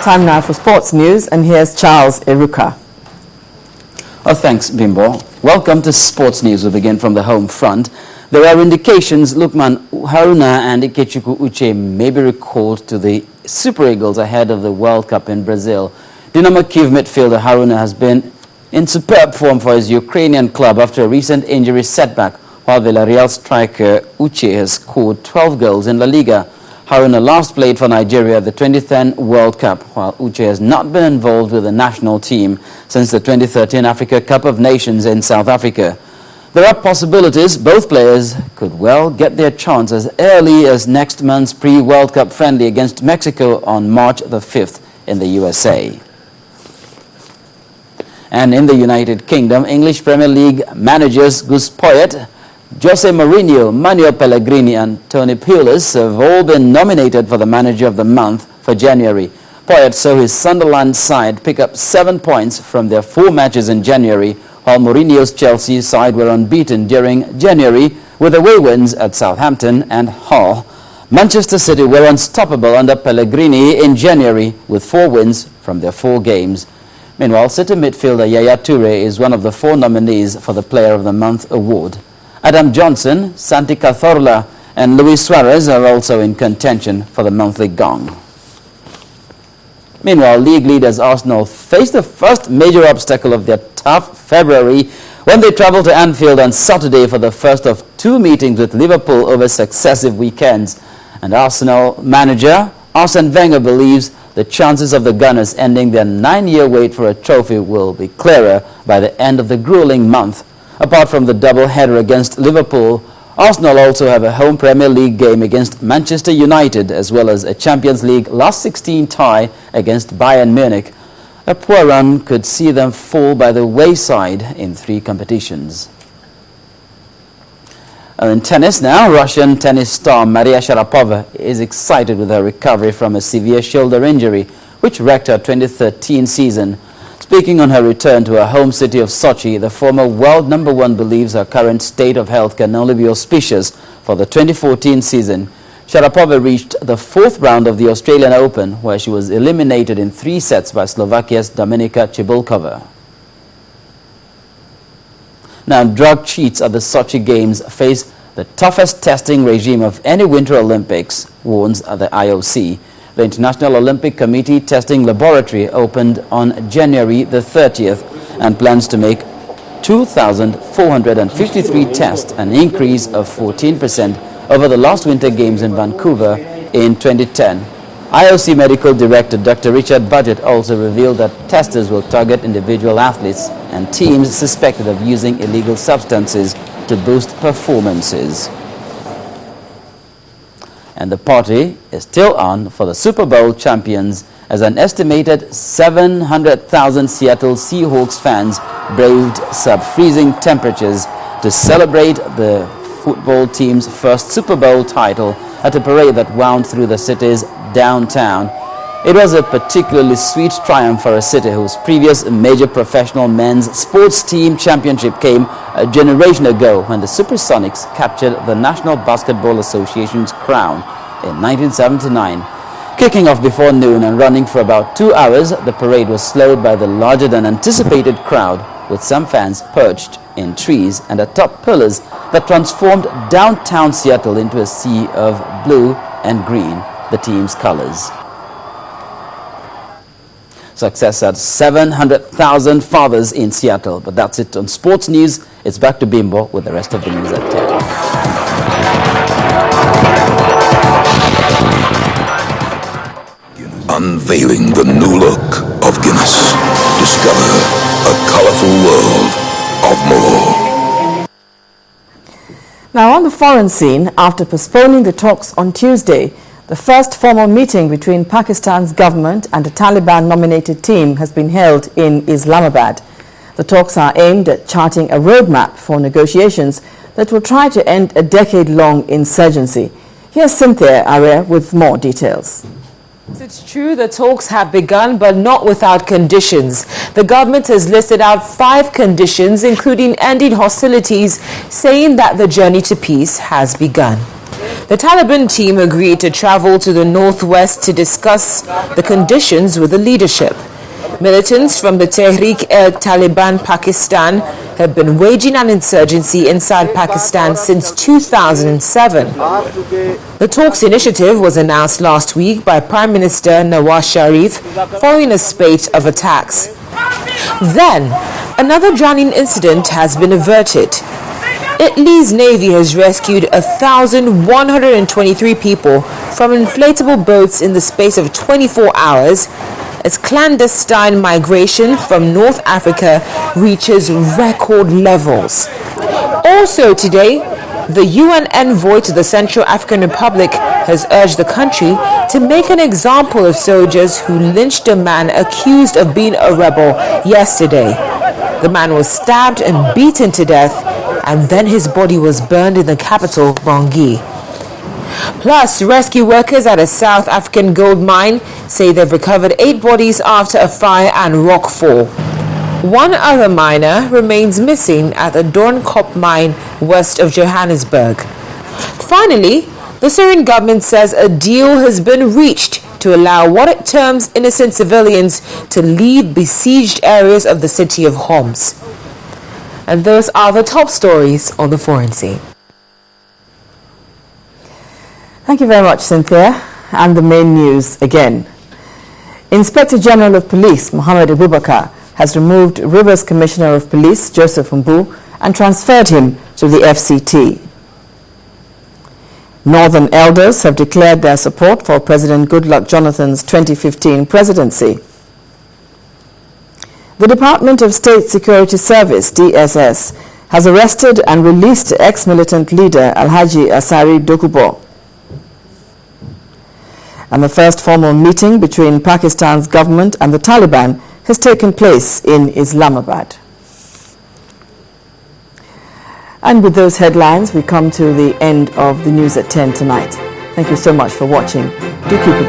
Time now for sports news, and here's Charles Eruka. Oh, thanks, Bimbo. Welcome to Sports News. We begin from the home front. There are indications Lukman Haruna and Ikechukwu Uche may be recalled to the Super Eagles ahead of the World Cup in Brazil. Dynamo Kyiv midfielder Haruna has been in superb form for his Ukrainian club after a recent injury setback, while Villarreal striker Uche has scored 12 goals in La Liga. Haruna last played for Nigeria at the 2010 World Cup, while Uche has not been involved with the national team since the 2013 Africa Cup of Nations in South Africa. There are possibilities both players could well get their chance as early as next month's pre-World Cup friendly against Mexico on March the 5th in the USA. And in the United Kingdom, English Premier League managers Gus Poyet, Jose Mourinho, Manuel Pellegrini and Tony Pulis have all been nominated for the Manager of the Month for January. Poyet saw his Sunderland side pick up 7 points from their 4 matches in January, while Mourinho's Chelsea side were unbeaten during January with away wins at Southampton and Hull. Manchester City were unstoppable under Pellegrini in January with 4 wins from their 4 games. Meanwhile, City midfielder Yaya Toure is one of the 4 nominees for the Player of the Month award. Adam Johnson, Santi Cazorla and Luis Suarez are also in contention for the monthly gong. Meanwhile, league leaders Arsenal face the first major obstacle of their tough February when they travel to Anfield on Saturday for the first of 2 meetings with Liverpool over successive weekends. And Arsenal manager Arsene Wenger believes the chances of the Gunners ending their 9-year wait for a trophy will be clearer by the end of the grueling month. Apart from the double-header against Liverpool, Arsenal also have a home Premier League game against Manchester United as well as a Champions League last 16 tie against Bayern Munich. A poor run could see them fall by the wayside in 3 competitions. In tennis now, Russian tennis star Maria Sharapova is excited with her recovery from a severe shoulder injury which wrecked her 2013 season. Speaking on her return to her home city of Sochi, the former world #1 believes her current state of health can only be auspicious for the 2014 season. Sharapova reached the 4th round of the Australian Open, where she was eliminated in 3 sets by Slovakia's Dominika Cibulkova. Now, drug cheats at the Sochi Games face the toughest testing regime of any Winter Olympics, warns the IOC. The International Olympic Committee testing laboratory opened on January the 30th and plans to make 2,453 tests, an increase of 14% over the last Winter Games in Vancouver in 2010. IOC Medical Director Dr. Richard Budgett also revealed that testers will target individual athletes and teams suspected of using illegal substances to boost performances. And the party is still on for the Super Bowl champions as an estimated 700,000 Seattle Seahawks fans braved sub-freezing temperatures to celebrate the football team's first Super Bowl title at a parade that wound through the city's downtown. It was a particularly sweet triumph for a city whose previous major professional men's sports team championship came a generation ago when the Supersonics captured the National Basketball Association's crown in 1979. Kicking off before noon and running for about 2 hours, the parade was slowed by the larger-than-anticipated crowd, with some fans perched in trees and atop pillars that transformed downtown Seattle into a sea of blue and green, the team's colors. Success at 700,000 fathers in Seattle. But that's it on Sports News. It's back to Bimbo with the rest of the news at 10. Unveiling the new look of Guinness. Discover a colorful world of more. Now, on the foreign scene, after postponing the talks on Tuesday, the first formal meeting between Pakistan's government and a Taliban-nominated team has been held in Islamabad. The talks are aimed at charting a roadmap for negotiations that will try to end a decade-long insurgency. Here's Cynthia Arya with more details. It's true the talks have begun, but not without conditions. The government has listed out 5 conditions, including ending hostilities, saying that the journey to peace has begun. The Taliban team agreed to travel to the northwest to discuss the conditions with the leadership. Militants from the Tehreek-e-Taliban Pakistan have been waging an insurgency inside Pakistan since 2007. The talks initiative was announced last week by Prime Minister Nawaz Sharif following a spate of attacks. Then, another drowning incident has been averted. Italy's Navy has rescued 1,123 people from inflatable boats in the space of 24 hours as clandestine migration from North Africa reaches record levels. Also today, the UN envoy to the Central African Republic has urged the country to make an example of soldiers who lynched a man accused of being a rebel yesterday. The man was stabbed and beaten to death, and then his body was burned in the capital, Bangui. Plus, rescue workers at a South African gold mine say they've recovered 8 bodies after a fire and rockfall. One other miner remains missing at the Doornkop mine west of Johannesburg. Finally, the Syrian government says a deal has been reached to allow what it terms innocent civilians to leave besieged areas of the city of Homs. And those are the top stories on the foreign scene. Thank you very much, Cynthia. And the main news again. Inspector General of Police Mohammed Abubakar has removed Rivers Commissioner of Police Joseph Mbu and transferred him to the FCT. Northern elders have declared their support for President Goodluck Jonathan's 2015 presidency. The Department of State Security Service, DSS, has arrested and released ex-militant leader Alhaji Asari Dokubo. And the first formal meeting between Pakistan's government and the Taliban has taken place in Islamabad. And with those headlines, we come to the end of the news at 10 tonight. Thank you so much for watching. Do keep it